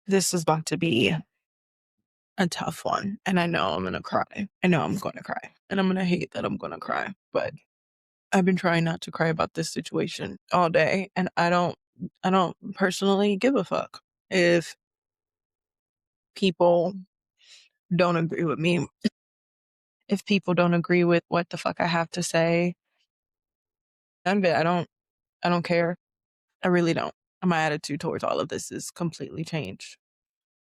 This is about to be a tough one. And I know I'm going to cry. I know I'm going to cry. And I'm going to hate that I'm going to cry. But I've been trying not to cry about this situation all day. And I don't personally give a fuck if people don't agree with me. If people don't agree with what the fuck I have to say, none of it. I don't care. I really don't. My attitude towards all of this is completely changed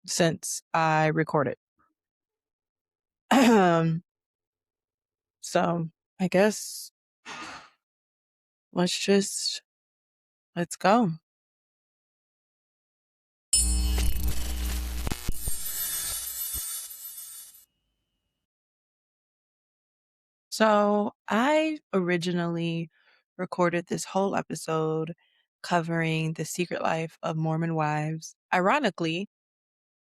since I recorded. So I guess let's go. So I originally recorded this whole episode covering the secret life of Mormon wives. Ironically,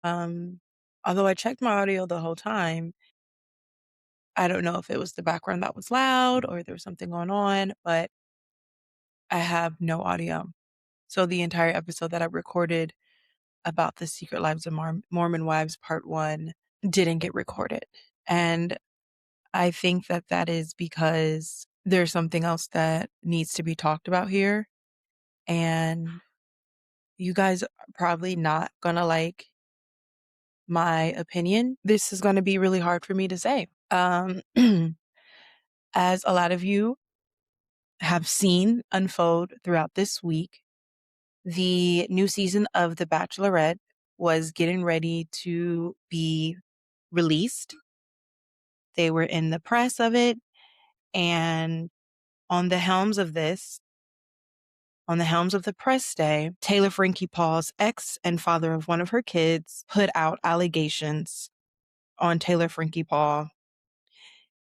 although I checked my audio the whole time, I don't know if it was the background that was loud or there was something going on, but I have no audio. So the entire episode that I recorded about the secret lives of Mormon wives, part 1, didn't get recorded. And I think that that is because there's something else that needs to be talked about here. And you guys are probably not going to like my opinion. This is going to be really hard for me to say. As a lot of you have seen unfold throughout this week, the new season of The Bachelorette was getting ready to be released. They were in the press of it, and on the helms of the press day, Taylor Frankie Paul's ex and father of one of her kids put out allegations on Taylor Frankie Paul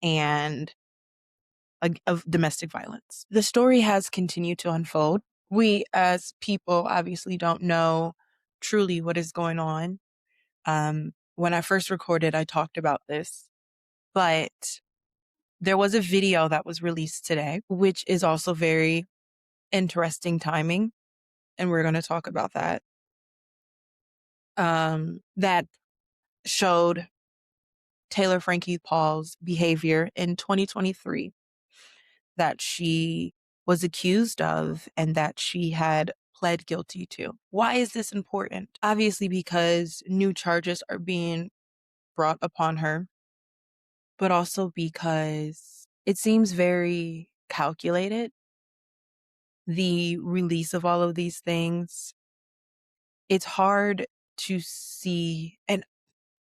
and of domestic violence. The story has continued to unfold. We as people obviously don't know truly what is going on. When I first recorded, I talked about this, but there was a video that was released today, which is also very interesting timing. And we're going to talk about that. That showed Taylor Frankie Paul's behavior in 2023 that she was accused of and that she had pled guilty to. Why is this important? Obviously, because new charges are being brought upon her, but also because it seems very calculated. The release of all of these things, it's hard to see. And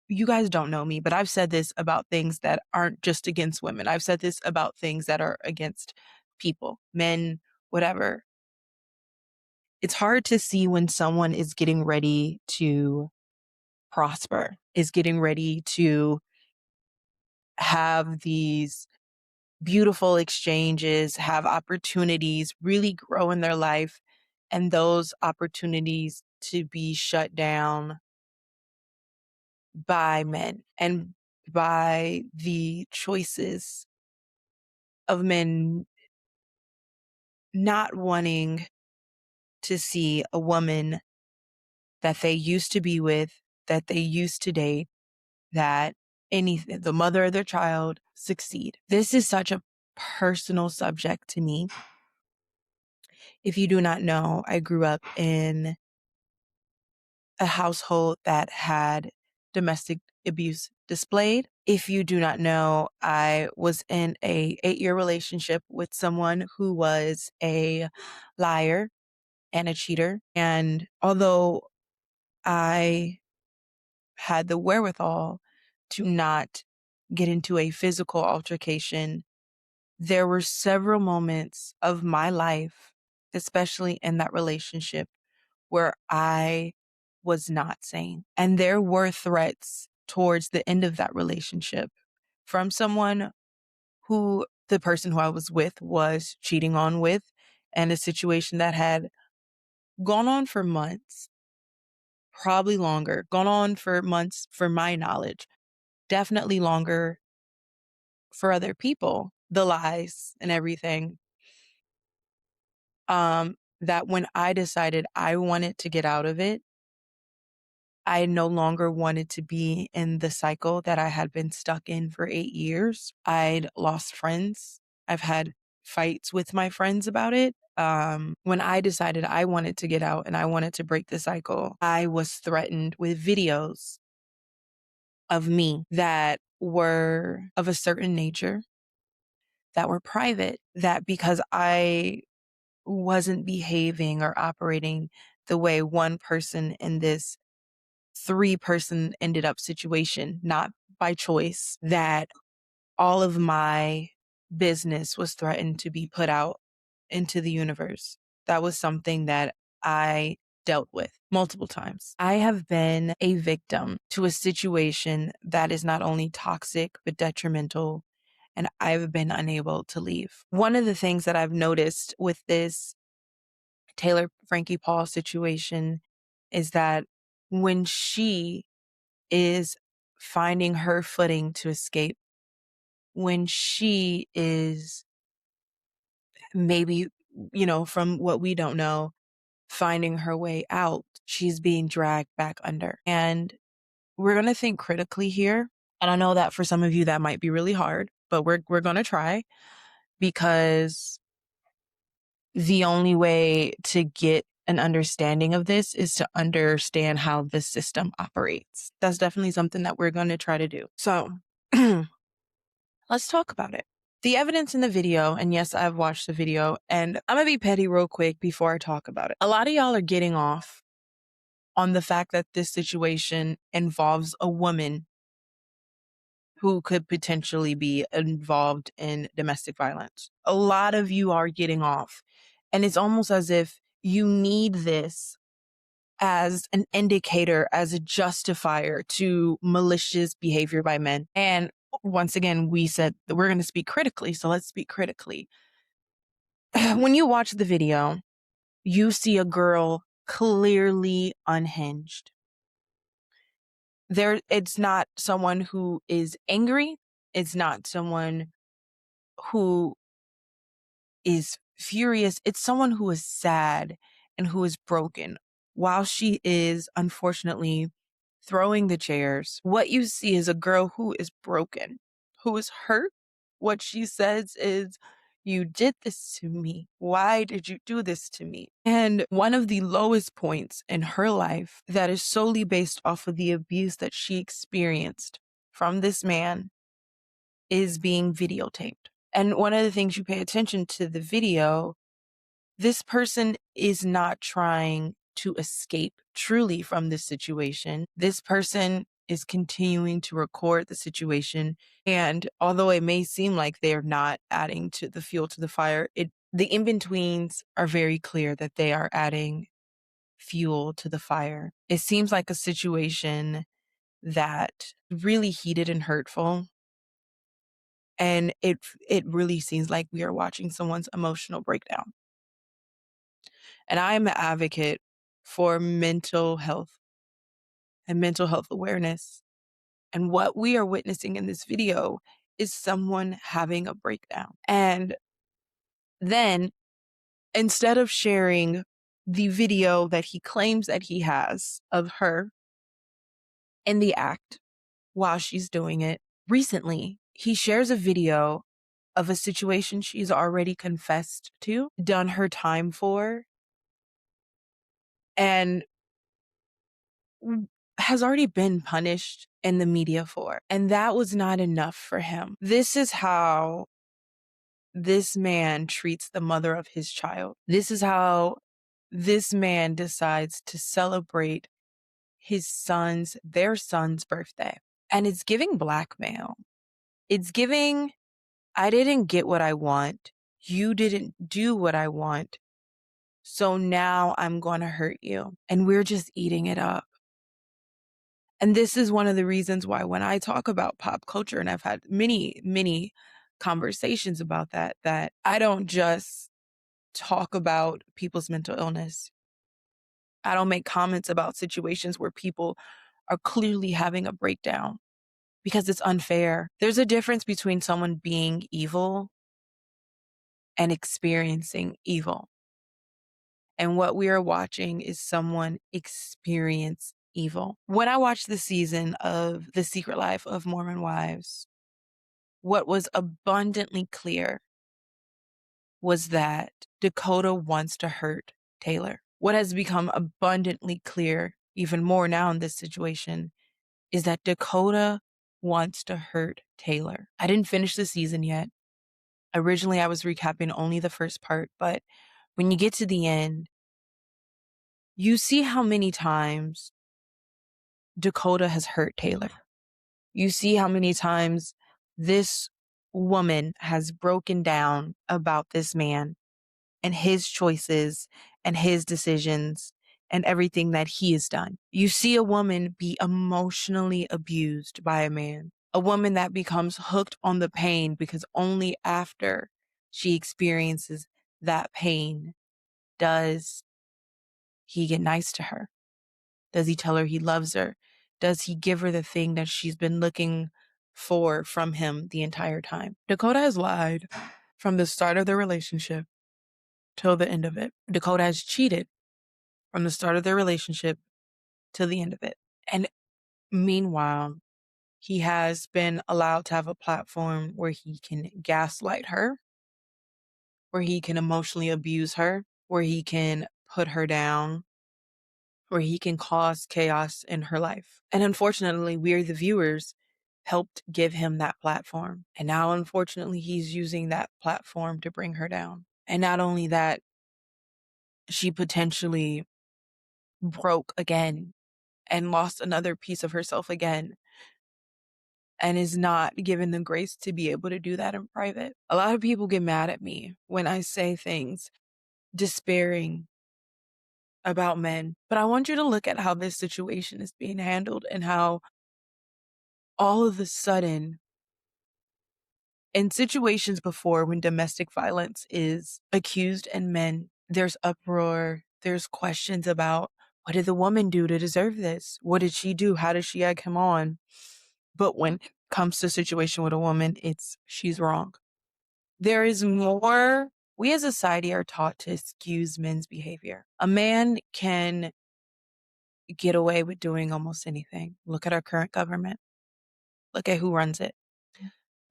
you guys don't know me, but I've said this about things that aren't just against women. I've said this about things that are against people, men, whatever. It's hard to see when someone is getting ready to prosper, is getting ready to have these beautiful exchanges, have opportunities, really grow in their life, and those opportunities to be shut down by men and by the choices of men not wanting to see a woman that they used to be with, that they used to date, that the mother of their child succeed. This is such a personal subject to me. If you do not know, I grew up in a household that had domestic abuse displayed. If you do not know, I was in a 8-year relationship with someone who was a liar and a cheater. And although I had the wherewithal to not get into a physical altercation, there were several moments of my life, especially in that relationship, where I was not sane. And there were threats towards the end of that relationship from someone who the person who I was with was cheating on with, and a situation that had gone on for months, probably longer, gone on for months for my knowledge, definitely longer for other people, the lies and everything. That when I decided I wanted to get out of it, I no longer wanted to be in the cycle that I had been stuck in for 8 years. I'd lost friends. I've had fights with my friends about it. When I decided I wanted to get out and I wanted to break the cycle, I was threatened with videos of me that were of a certain nature, that were private, that because I wasn't behaving or operating the way one person in this 3-person ended up situation, not by choice, that all of my business was threatened to be put out into the universe. That was something that I dealt with multiple times. I have been a victim to a situation that is not only toxic, but detrimental, and I've been unable to leave. One of the things that I've noticed with this Taylor Frankie Paul situation is that when she is finding her footing to escape, when she is maybe, from what we don't know, finding her way out, she's being dragged back under. And we're going to think critically here. And I know that for some of you that might be really hard, but we're going to try, because the only way to get an understanding of this is to understand how the system operates. That's definitely something that we're going to try to do. So let's talk about it. The evidence in the video, and yes, I've watched the video, and I'm going to be petty real quick before I talk about it. A lot of y'all are getting off on the fact that this situation involves a woman who could potentially be involved in domestic violence. A lot of you are getting off. And it's almost as if you need this as an indicator, as a justifier to malicious behavior by men. And once again, we said that we're going to speak critically. So let's speak critically. When you watch the video, you see a girl clearly unhinged. It's not someone who is angry. It's not someone who is furious. It's someone who is sad and who is broken. While she is unfortunately throwing the chairs, what you see is a girl who is broken, who is hurt. What she says is, "You did this to me. Why did you do this to me?" And one of the lowest points in her life that is solely based off of the abuse that she experienced from this man is being videotaped. And one of the things you pay attention to the video, this person is not trying to escape truly from this situation. This person is continuing to record the situation. And although it may seem like they're not adding to the fuel to the fire, the in-betweens are very clear that they are adding fuel to the fire. It seems like a situation that really heated and hurtful. And it really seems like we are watching someone's emotional breakdown. And I am an advocate for mental health and mental health awareness. And what we are witnessing in this video is someone having a breakdown. And then instead of sharing the video that he claims that he has of her in the act while she's doing it, recently he shares a video of a situation she's already confessed to, done her time for, and has already been punished in the media for. And that was not enough for him. This is how this man treats the mother of his child. This is how this man decides to celebrate their son's birthday. And it's giving blackmail. It's giving, I didn't get what I want. You didn't do what I want. So now I'm going to hurt you. And we're just eating it up. And this is one of the reasons why when I talk about pop culture, and I've had many, many conversations about that I don't just talk about people's mental illness. I don't make comments about situations where people are clearly having a breakdown, because it's unfair. There's a difference between someone being evil and experiencing evil. And what we are watching is someone experience evil. When I watched the season of The Secret Life of Mormon Wives, what was abundantly clear was that Dakota wants to hurt Taylor. What has become abundantly clear, even more now in this situation, is that Dakota wants to hurt Taylor. I didn't finish the season yet. Originally, I was recapping only the first part, but when you get to the end, you see how many times Dakota has hurt Taylor. You see how many times this woman has broken down about this man and his choices and his decisions and everything that he has done. You see a woman be emotionally abused by a man, a woman that becomes hooked on the pain because only after she experiences that pain does he get nice to her. Does he tell her he loves her? Does he give her the thing that she's been looking for from him the entire time? Dakota has lied from the start of their relationship till the end of it. Dakota has cheated from the start of their relationship till the end of it. And meanwhile, he has been allowed to have a platform where he can gaslight her, where he can emotionally abuse her, where he can put her down, where he can cause chaos in her life. And unfortunately, we, the viewers, helped give him that platform. And now, unfortunately, he's using that platform to bring her down. And not only that, she potentially broke again and lost another piece of herself again and is not given the grace to be able to do that in private. A lot of people get mad at me when I say things despairing about men, but I want you to look at how this situation is being handled and how all of a sudden, in situations before when domestic violence is accused in men, there's uproar, there's questions about what did the woman do to deserve this? What did she do? How did she egg him on? But when it comes to a situation with a woman, it's she's wrong. There is more. We as a society are taught to excuse men's behavior. A man can get away with doing almost anything. Look at our current government. Look at who runs it.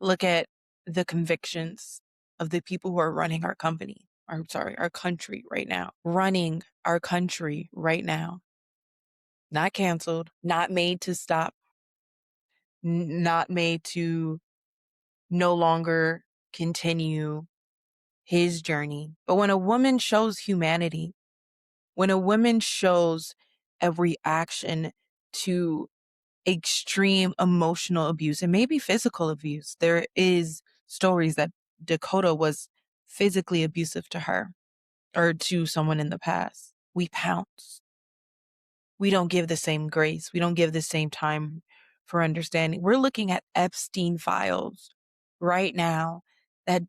Look at the convictions of the people who are running our company, our country right now, running our country right now. Not canceled, not made to stop, not made to no longer continue his journey. But when a woman shows humanity, when a woman shows a reaction to extreme emotional abuse and maybe physical abuse, there is stories that Dakota was physically abusive to her or to someone in the past. We pounce. We don't give the same grace. We don't give the same time for understanding. We're looking at Epstein files right now that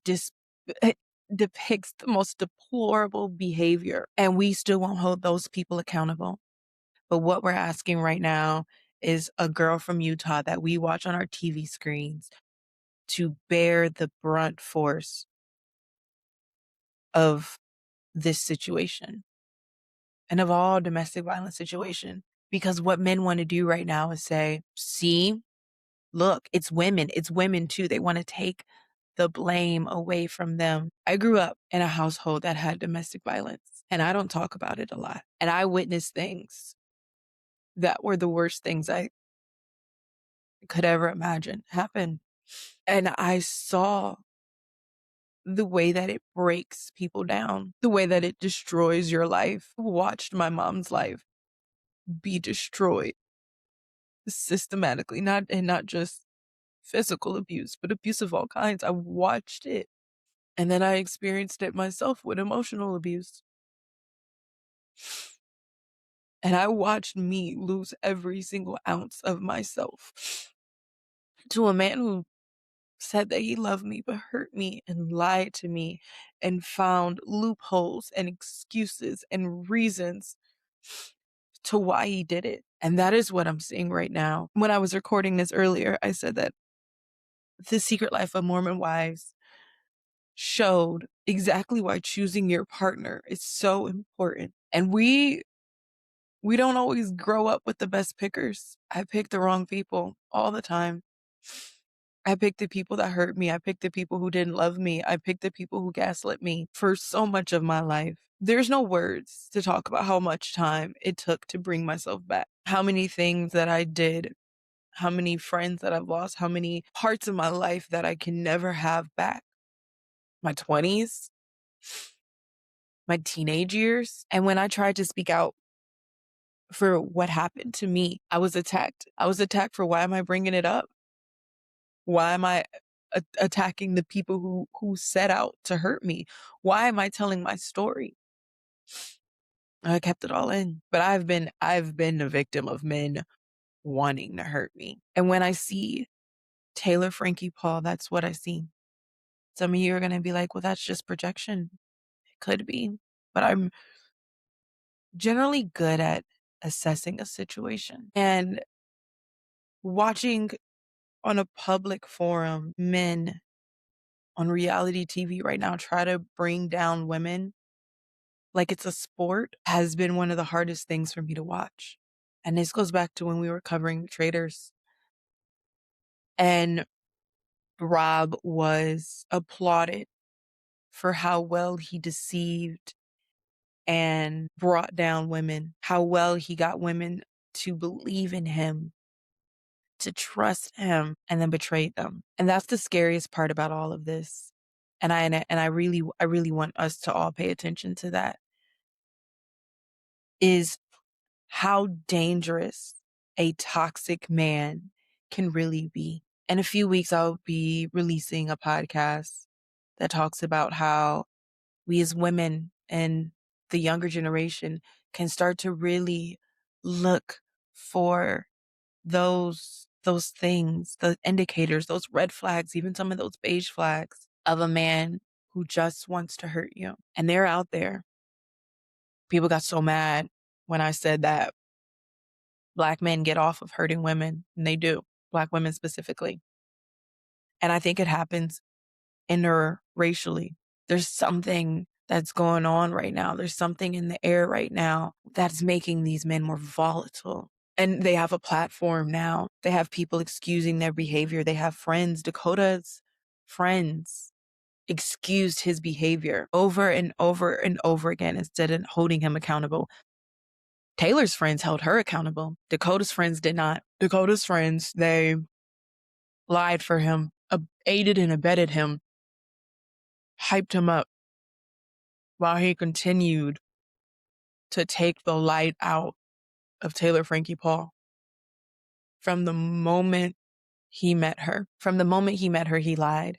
depicts the most deplorable behavior, and we still won't hold those people accountable. But what we're asking right now is a girl from Utah that we watch on our TV screens to bear the brunt force of this situation and of all domestic violence situation. Because what men want to do right now is say, see, look, it's women too. They want to take the blame away from them. I grew up in a household that had domestic violence, and I don't talk about it a lot. And I witnessed things that were the worst things I could ever imagine happen. And I saw the way that it breaks people down, the way that it destroys your life. I watched my mom's life be destroyed systematically, not just physical abuse, but abuse of all kinds. I watched it. And then I experienced it myself with emotional abuse. And I watched me lose every single ounce of myself to a man who said that he loved me, but hurt me and lied to me and found loopholes and excuses and reasons to why he did it. And that is what I'm seeing right now. When I was recording this earlier, I said that The Secret Life of Mormon Wives showed exactly why choosing your partner is so important. And we We don't always grow up with the best pickers. I pick the wrong people all the time. I picked the people that hurt me. I picked the people who didn't love me. I picked the people who gaslit me for so much of my life. There's no words to talk about how much time it took to bring myself back. How many things that I did, how many friends that I've lost, how many parts of my life that I can never have back. My 20s, my teenage years. And when I tried to speak out for what happened to me, I was attacked. I was attacked for why am I bringing it up? Why am I attacking the people who set out to hurt me? Why am I telling my story? I kept it all in. But I've been a victim of men wanting to hurt me. And when I see Taylor Frankie Paul, that's what I see. Some of you are going to be like, well, that's just projection. It could be. But I'm generally good at assessing a situation and watching on a public forum men on reality TV right now try to bring down women like it's a sport has been one of the hardest things for me to watch. And this goes back to when we were covering Traders. And Rob was applauded for how well he deceived and brought down women, how well he got women to believe in him, to trust him, and then betrayed them. And that's the scariest part about all of this. And I really want us to all pay attention to that, is how dangerous a toxic man can really be. In a few weeks, I'll be releasing a podcast that talks about how we as women and the younger generation can start to really look for those things, the indicators, those red flags, even some of those beige flags of a man who just wants to hurt you. And they're out there. People got so mad when I said that Black men get off of hurting women, and they do, Black women specifically. And I think it happens interracially. There's something that's going on right now. There's something in the air right now that's making these men more volatile. And they have a platform now. They have people excusing their behavior. They have friends. Dakota's friends excused his behavior over and over and over again instead of holding him accountable. Taylor's friends held her accountable. Dakota's friends did not. Dakota's friends, they lied for him, aided and abetted him, hyped him up while he continued to take the light out of Taylor Frankie Paul. From the moment he met her, he lied.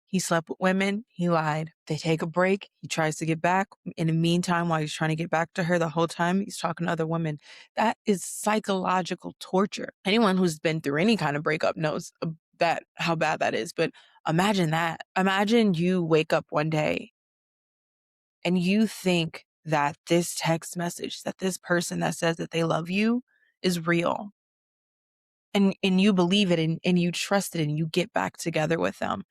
He slept with women. He lied. They take a break. He tries to get back. In the meantime, while he's trying to get back to her, the whole time he's talking to other women. That is psychological torture. Anyone who's been through any kind of breakup knows that how bad that is. But imagine that. Imagine you wake up one day and you think that this text message, that this person that says that they love you is real. And you believe it and you trust it and you get back together with them.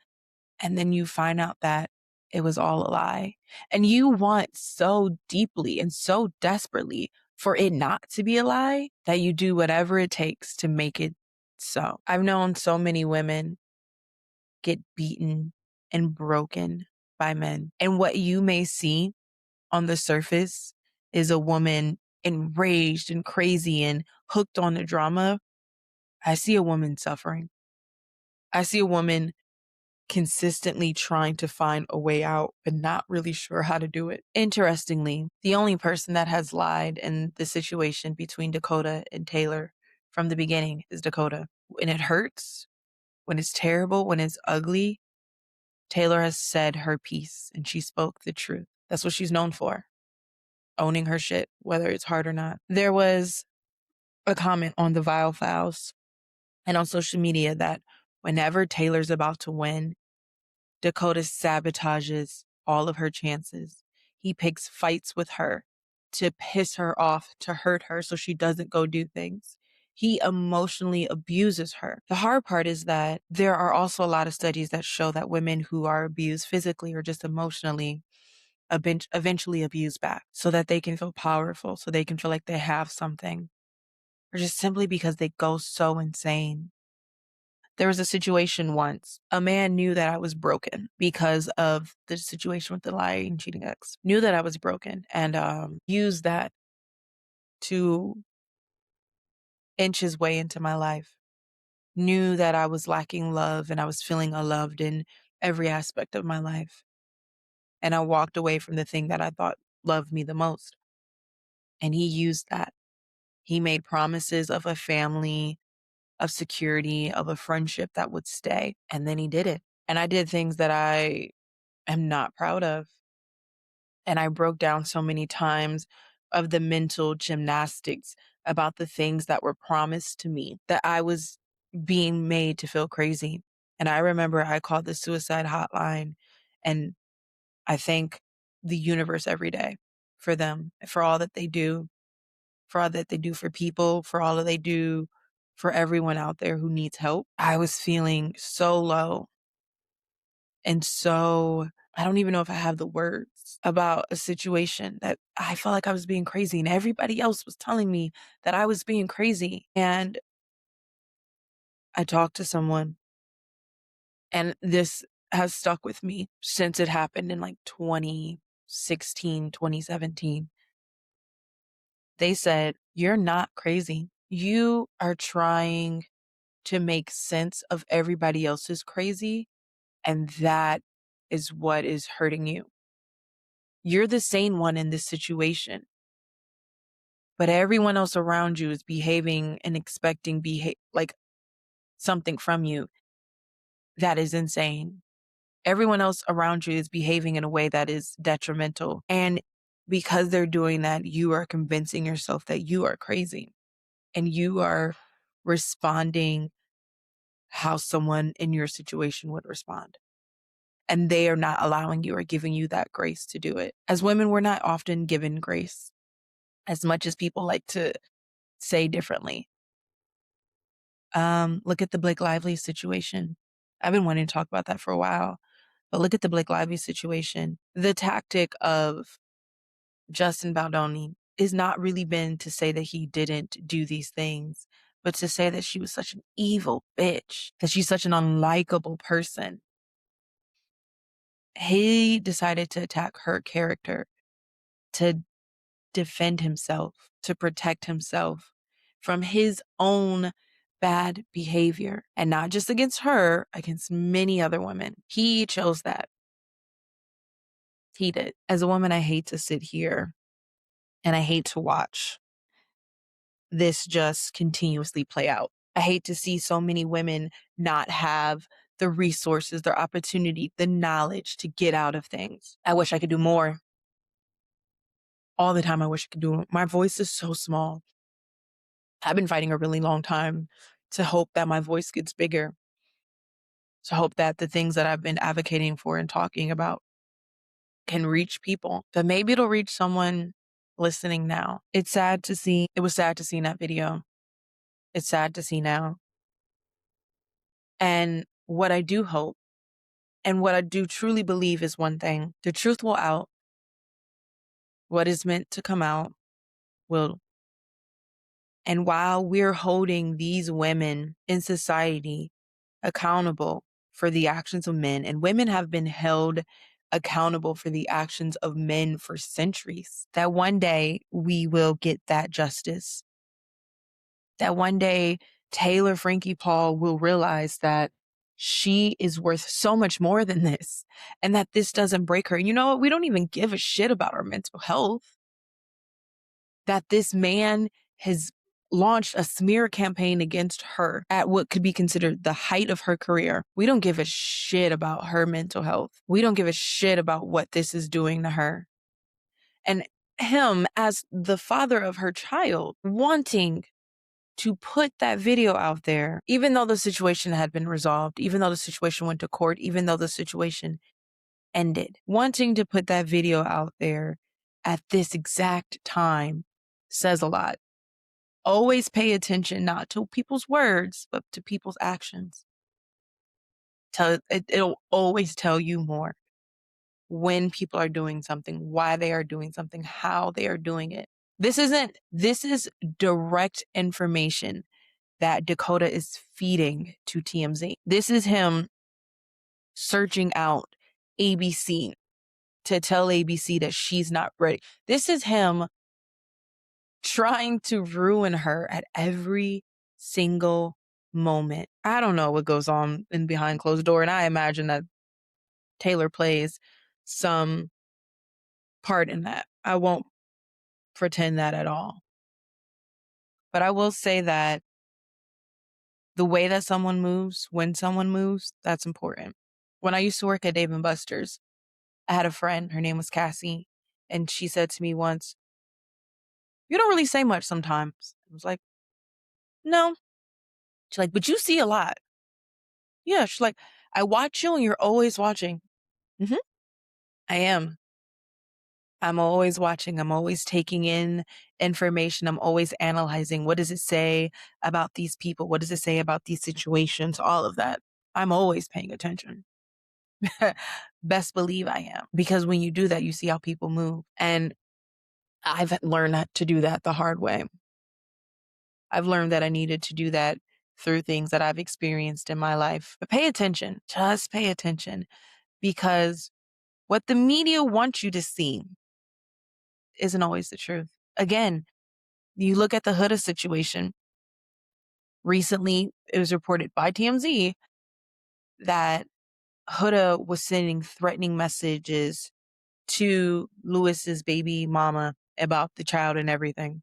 And then you find out that it was all a lie. And you want so deeply and so desperately for it not to be a lie that you do whatever it takes to make it so. I've known so many women get beaten and broken by men. And what you may see on the surface is a woman enraged and crazy and hooked on the drama. I see a woman suffering. I see a woman consistently trying to find a way out, but not really sure how to do it. Interestingly, the only person that has lied in the situation between Dakota and Taylor from the beginning is Dakota. When it hurts, when it's terrible, when it's ugly, Taylor has said her piece and she spoke the truth. That's what she's known for. Owning her shit, whether it's hard or not. There was a comment on the Vile Files and on social media that whenever Taylor's about to win, Dakota sabotages all of her chances. He picks fights with her to piss her off, to hurt her so she doesn't go do things. He emotionally abuses her. The hard part is that there are also a lot of studies that show that women who are abused physically or just emotionally eventually abuse back so that they can feel powerful, so they can feel like they have something, or just simply because they go so insane. There was a situation once. A man knew that I was broken because of the situation with the lying, cheating ex. Knew that I was broken and used that to inch his way into my life. Knew that I was lacking love and I was feeling unloved in every aspect of my life. And I walked away from the thing that I thought loved me the most. And he used that. He made promises of a family, of security, of a friendship that would stay. And then he did it. And I did things that I am not proud of. And I broke down so many times of the mental gymnastics about the things that were promised to me, that I was being made to feel crazy. And I remember I called the suicide hotline, and I thank the universe every day for them, for all that they do, for all that they do for people, for all that they do for everyone out there who needs help. I was feeling so low and so, I don't even know if I have the words about a situation that I felt like I was being crazy and everybody else was telling me that I was being crazy. And I talked to someone, and this has stuck with me since it happened in like 2016, 2017. They said, "You're not crazy. You are trying to make sense of everybody else's crazy, and that is what is hurting you. You're the sane one in this situation, but everyone else around you is behaving and expecting like something from you that is insane. Everyone else around you is behaving in a way that is detrimental. And because they're doing that, you are convincing yourself that you are crazy and you are responding how someone in your situation would respond. And they are not allowing you or giving you that grace to do it. As women, we're not often given grace as much as people like to say differently. Look at the Blake Lively situation. I've been wanting to talk about that for a while, but look at the Blake Lively situation. The tactic of Justin Baldoni is not really been to say that he didn't do these things, but to say that she was such an evil bitch, that she's such an unlikable person. He decided to attack her character, to defend himself, to protect himself from his own bad behavior, and not just against her, against many other women. He chose that. He did. As a woman, I hate to sit here and I hate to watch this just continuously play out. I hate to see so many women not have the resources, the opportunity, the knowledge to get out of things. I wish I could do more. All the time, I wish I could do it. My voice is so small. I've been fighting a really long time to hope that my voice gets bigger, to hope that the things that I've been advocating for and talking about can reach people, but maybe it'll reach someone listening now. It's sad to see. It was sad to see in that video. It's sad to see now. And what I do hope and what I do truly believe is one thing: the truth will out. What is meant to come out will. And while we're holding these women in society accountable for the actions of men, and women have been held accountable for the actions of men for centuries, that one day we will get that justice. That one day Taylor Frankie Paul will realize that she is worth so much more than this, and that this doesn't break her. And you know what? We don't even give a shit about her mental health. That this man has launched a smear campaign against her at what could be considered the height of her career. We don't give a shit about her mental health. We don't give a shit about what this is doing to her. And him, as the father of her child, wanting to put that video out there, even though the situation had been resolved, even though the situation went to court, even though the situation ended, wanting to put that video out there at this exact time says a lot. Always pay attention, not to people's words, but to people's actions. It'll always tell you more. when people are doing something, why they are doing something, how they are doing it. This is direct information that Dakota is feeding to TMZ. This is him searching out ABC to tell ABC that she's not ready. This is him trying to ruin her at every single moment. I don't know what goes on in behind closed door, and I imagine that Taylor plays some part in that. I won't pretend that at all. But I will say that the way that someone moves, when someone moves, that's important. When I used to work at Dave & Buster's, I had a friend, her name was Cassie, and she said to me once, "You don't really say much sometimes." I was like, "No." She's like, "But you see a lot." Yeah, she's like, "I watch you and you're always watching." Hmm. I am. I'm always watching. I'm always taking in information. I'm always analyzing. What does it say about these people? What does it say about these situations? All of that. I'm always paying attention. Best believe I am. Because when you do that, you see how people move. And I've learned to do that the hard way. I've learned that I needed to do that through things that I've experienced in my life. But pay attention. Just pay attention. Because what the media wants you to see isn't always the truth. Again, you look at the Huda situation. Recently, it was reported by TMZ that Huda was sending threatening messages to Lewis's baby mama about the child and everything.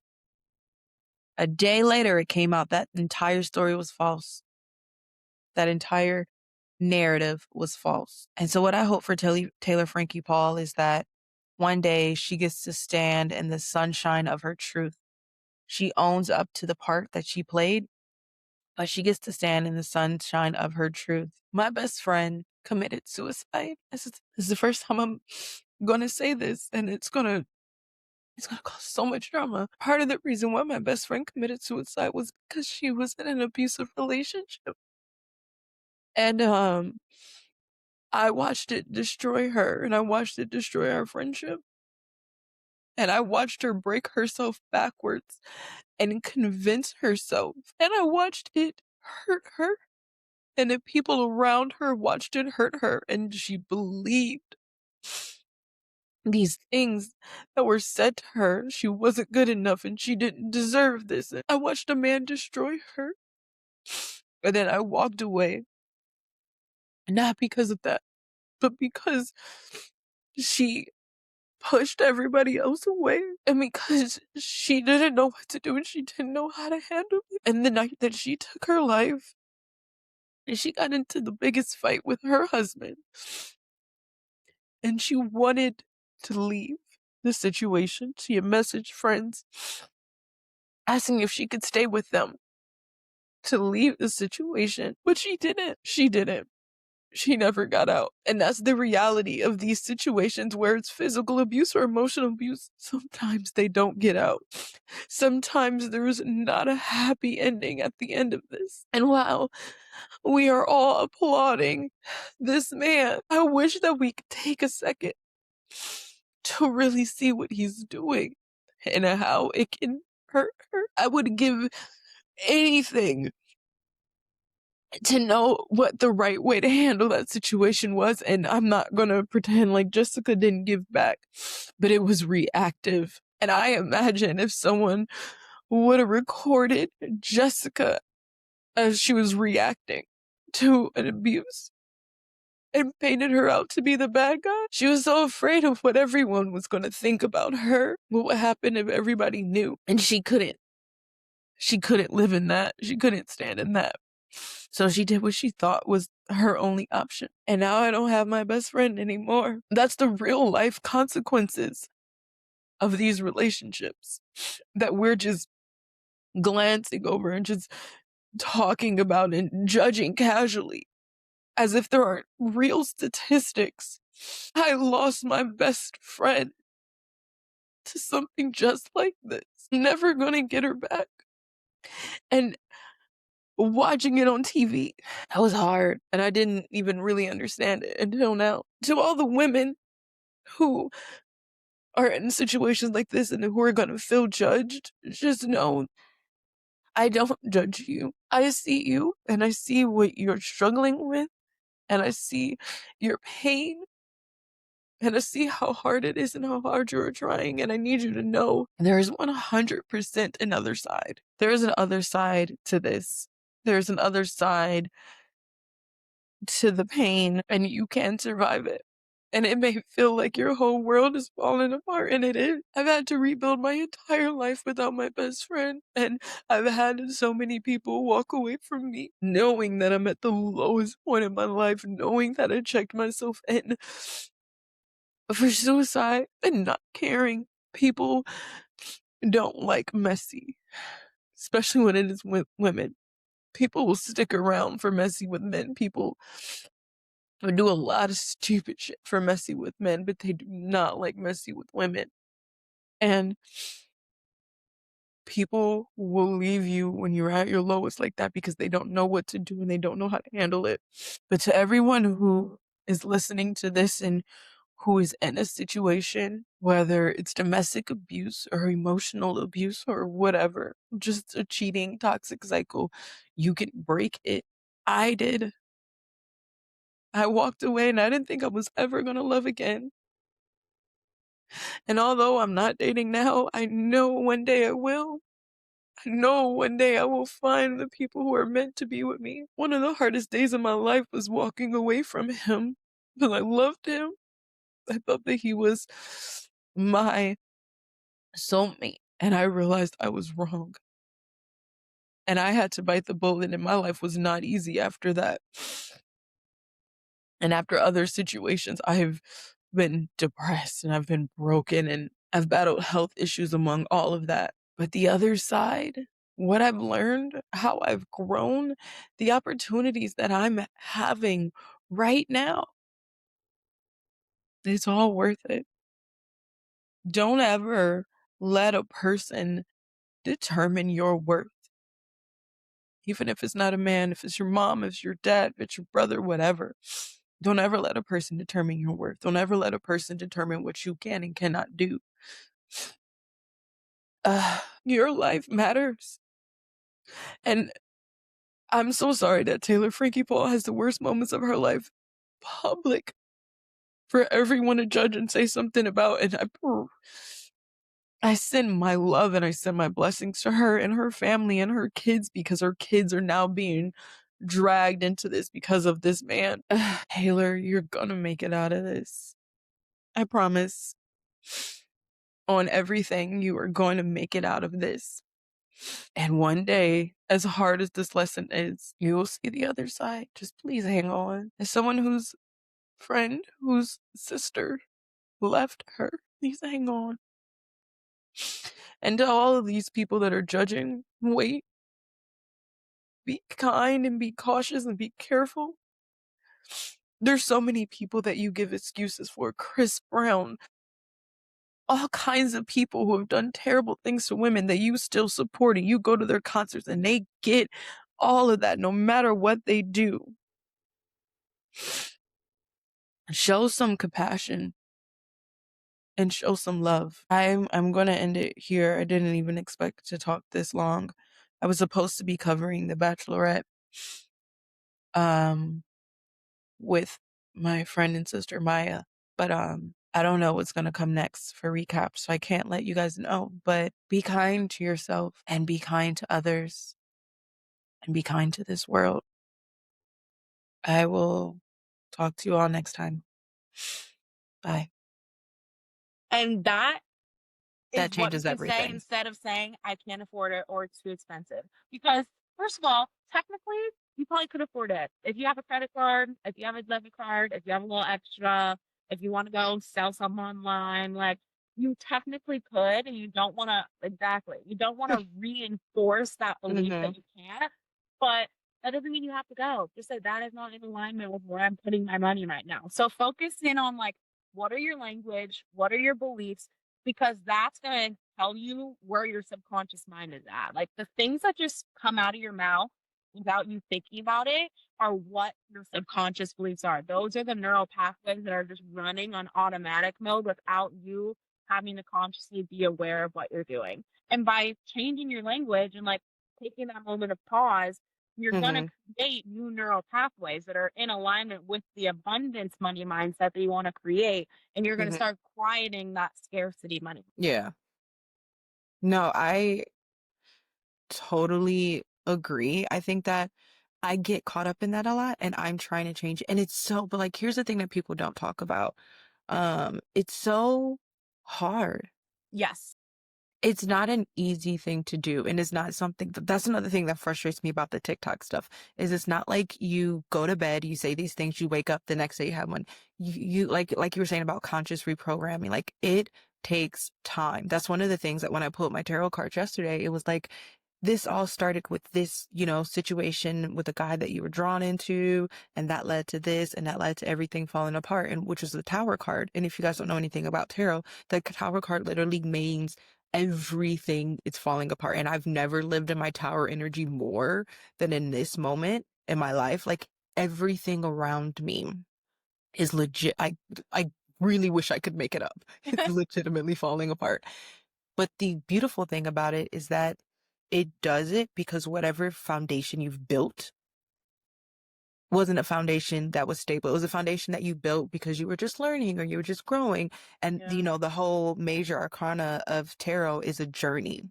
A day later, it came out that entire story was false. That entire narrative was false. And so what I hope for Taylor Frankie Paul is that one day she gets to stand in the sunshine of her truth. She owns up to the part that she played, but she gets to stand in the sunshine of her truth. My best friend committed suicide. This is the first time I'm going to say this, and it's going to cause so much drama. Part of the reason why my best friend committed suicide was because she was in an abusive relationship. And I watched it destroy her, and I watched it destroy our friendship. And I watched her break herself backwards and convince herself. And I watched it hurt her. And the people around her watched it hurt her. And she believed these things that were said to her. She wasn't good enough and she didn't deserve this. And I watched a man destroy her. And then I walked away. Not because of that, but because she pushed everybody else away, and because she didn't know what to do and she didn't know how to handle it. And the night that she took her life, and she got into the biggest fight with her husband, and she wanted to leave the situation. She had messaged friends asking if she could stay with them to leave the situation, but she didn't. She never got out. And that's the reality of these situations where it's physical abuse or emotional abuse. Sometimes they don't get out. Sometimes there's not a happy ending at the end of this. And while we are all applauding this man, I wish that we could take a second to really see what he's doing and how it can hurt her. I would give anything to know what the right way to handle that situation was. And I'm not gonna pretend like Jessica didn't give back, but it was reactive. And I imagine if someone would have recorded Jessica as she was reacting to an abuse and painted her out to be the bad guy. She was so afraid of what everyone was gonna think about her. What would happen if everybody knew? And she couldn't. She couldn't live in that. She couldn't stand in that. So she did what she thought was her only option. And now I don't have my best friend anymore. That's the real life consequences of these relationships that we're just glancing over and just talking about and judging casually as if there aren't real statistics. I lost my best friend to something just like this. Never gonna get her back. And watching it on TV, that was hard. And I didn't even really understand it until now. To all the women who are in situations like this and who are going to feel judged, just know I don't judge you. I see you and I see what you're struggling with and I see your pain and I see how hard it is and how hard you're trying. And I need you to know there is 100% another side. There is an other side to this. There's an other side to the pain and you can survive it. And it may feel like your whole world is falling apart, and it is. I've had to rebuild my entire life without my best friend, and I've had so many people walk away from me, knowing that I'm at the lowest point in my life, knowing that I checked myself in for suicide and not caring. People don't like messy, especially when it is with women. People will stick around for messy with men. People I do a lot of stupid shit for messy with men, but they do not like messy with women. And people will leave you when you're at your lowest like that because they don't know what to do and they don't know how to handle it. But to everyone who is listening to this and who is in a situation, whether it's domestic abuse or emotional abuse or whatever, just a cheating, toxic cycle, you can break it. I did. I walked away and I didn't think I was ever going to love again. And although I'm not dating now, I know one day I will. I know one day I will find the people who are meant to be with me. One of the hardest days of my life was walking away from him because I loved him. I thought that he was my soulmate, and I realized I was wrong. And I had to bite the bullet, and my life was not easy after that. And after other situations, I've been depressed and I've been broken and I've battled health issues among all of that. But the other side, what I've learned, how I've grown, the opportunities that I'm having right now, it's all worth it. Don't ever let a person determine your worth. Even if it's not a man, if it's your mom, if it's your dad, if it's your brother, whatever. Don't ever let a person determine your worth. Don't ever let a person determine what you can and cannot do. Your life matters. And I'm so sorry that Taylor Frankie Paul has the worst moments of her life public for everyone to judge and say something about. And I send my love and I send my blessings to her and her family and her kids because her kids are now being dragged into this because of this man. Taylor, you're gonna make it out of this. I promise. On everything, you are going to make it out of this. And one day, as hard as this lesson is, you will see the other side. Just please hang on. As someone whose friend, whose sister left her, please hang on. And to all of these people that are judging, wait. Be kind and be cautious and be careful. There's so many people that you give excuses for. Chris Brown, all kinds of people who have done terrible things to women that you still support and you go to their concerts and they get all of that no matter what they do. Show some compassion and show some love. I'm going to end it here. I didn't even expect to talk this long. I was supposed to be covering The Bachelorette with my friend and sister Maya, but I don't know what's going to come next for recap, so I can't let you guys know. But be kind to yourself and be kind to others and be kind to this world. I will talk to you all next time. Bye. And that That changes what you say everything. instead of saying I can't afford it or it's too expensive. Because first of all, technically, you probably could afford it. If you have a credit card, if you have a debit card, if you have a little extra, if you want to go sell something online, like you technically could, and you don't want to exactly. You don't want to reinforce that belief that you can't, but that doesn't mean you have to go. Just say that is not in alignment with where I'm putting my money right now. So focus in on like what are your language, what are your beliefs, because that's going to tell you where your subconscious mind is at. Like the things that just come out of your mouth, without you thinking about it are what your subconscious beliefs are. Those are the neural pathways that are just running on automatic mode without you having to consciously be aware of what you're doing. And by changing your language and like taking that moment of pause, you're going to Mhm. create new neural pathways that are in alignment with the abundance money mindset that you want to create. And you're going to Mhm. start quieting that scarcity money. Yeah. No, I totally agree. I think that I get caught up in that a lot and I'm trying to change it. And it's so, but like, here's the thing that people don't talk about. It's so hard. Yes. It's not an easy thing to do, and it's not something that's another thing that frustrates me about the TikTok stuff, is it's not like you go to bed, you say these things, you wake up the next day, you have one. You like you were saying about conscious reprogramming, like it takes time. That's one of the things that when I pulled my tarot cards yesterday, it was like this all started with this, situation with a guy that you were drawn into, and that led to this, and that led to everything falling apart, and which is the Tower card. And if you guys don't know anything about tarot, the Tower card literally means everything is falling apart. And I've never lived in my tower energy more than in this moment in my life. Like everything around me is legit. I really wish I could make it up. It's legitimately falling apart. But the beautiful thing about it is that it does it because whatever foundation you've built wasn't a foundation that was stable. It was a foundation that you built because you were just learning or you were just growing. And, Yeah. the whole major arcana of tarot is a journey.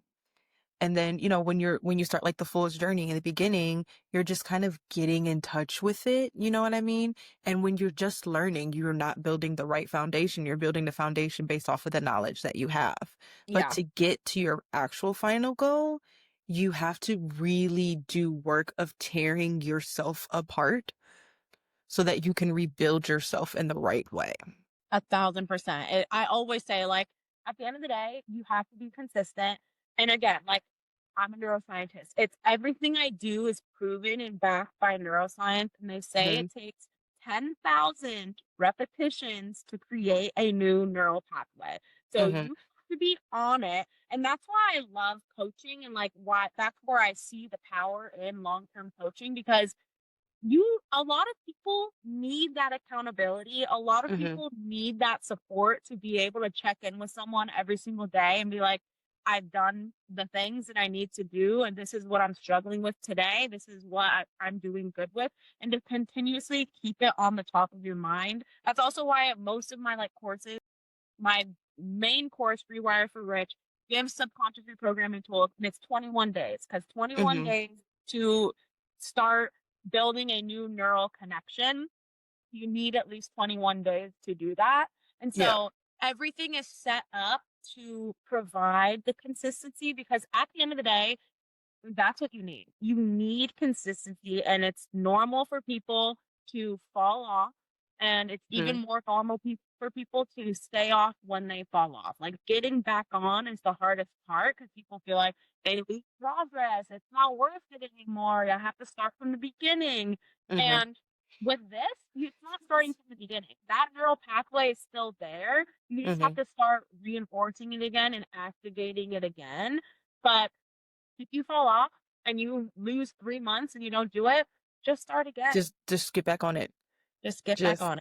And then, when you start like the fool's journey in the beginning, you're just kind of getting in touch with it. You know what I mean? And when you're just learning, you're not building the right foundation. You're building the foundation based off of the knowledge that you have. But Yeah. to get to your actual final goal, you have to really do work of tearing yourself apart so that you can rebuild yourself in the right way. 1,000%. I always say, like, at the end of the day, you have to be consistent. And again, like, I'm a neuroscientist. It's everything I do is proven and backed by neuroscience. And they say Hmm. it takes 10,000 repetitions to create a new neural pathway. So Hmm. you have to be on it. And that's why I love coaching and like why that's where I see the power in long term coaching because a lot of people need that accountability. A lot of Hmm. people need that support to be able to check in with someone every single day and be like, I've done the things that I need to do, and this is what I'm struggling with today. This is what I'm doing good with, and to continuously keep it on the top of your mind. That's also why at most of my like courses, my main course, Rewire for Rich, gives subconscious reprogramming tools, and it's 21 days because 21 Hmm. days to start building a new neural connection, you need at least 21 days to do that. And Yeah. so everything is set up to provide the consistency because at the end of the day, that's what you need. You need consistency, and it's normal for people to fall off, and it's even Hmm. more normal for people to stay off when they fall off. Like getting back on is the hardest part because people feel like they lose progress. It's not worth it anymore. I have to start from the beginning. Hmm. And with this, it's not starting from the beginning. That neural pathway is still there. You just have Hmm. to start reinforcing it again and activating it again. But if you fall off and you lose 3 months and you don't do it, just start again. Just get back on it. Just get back Just on it.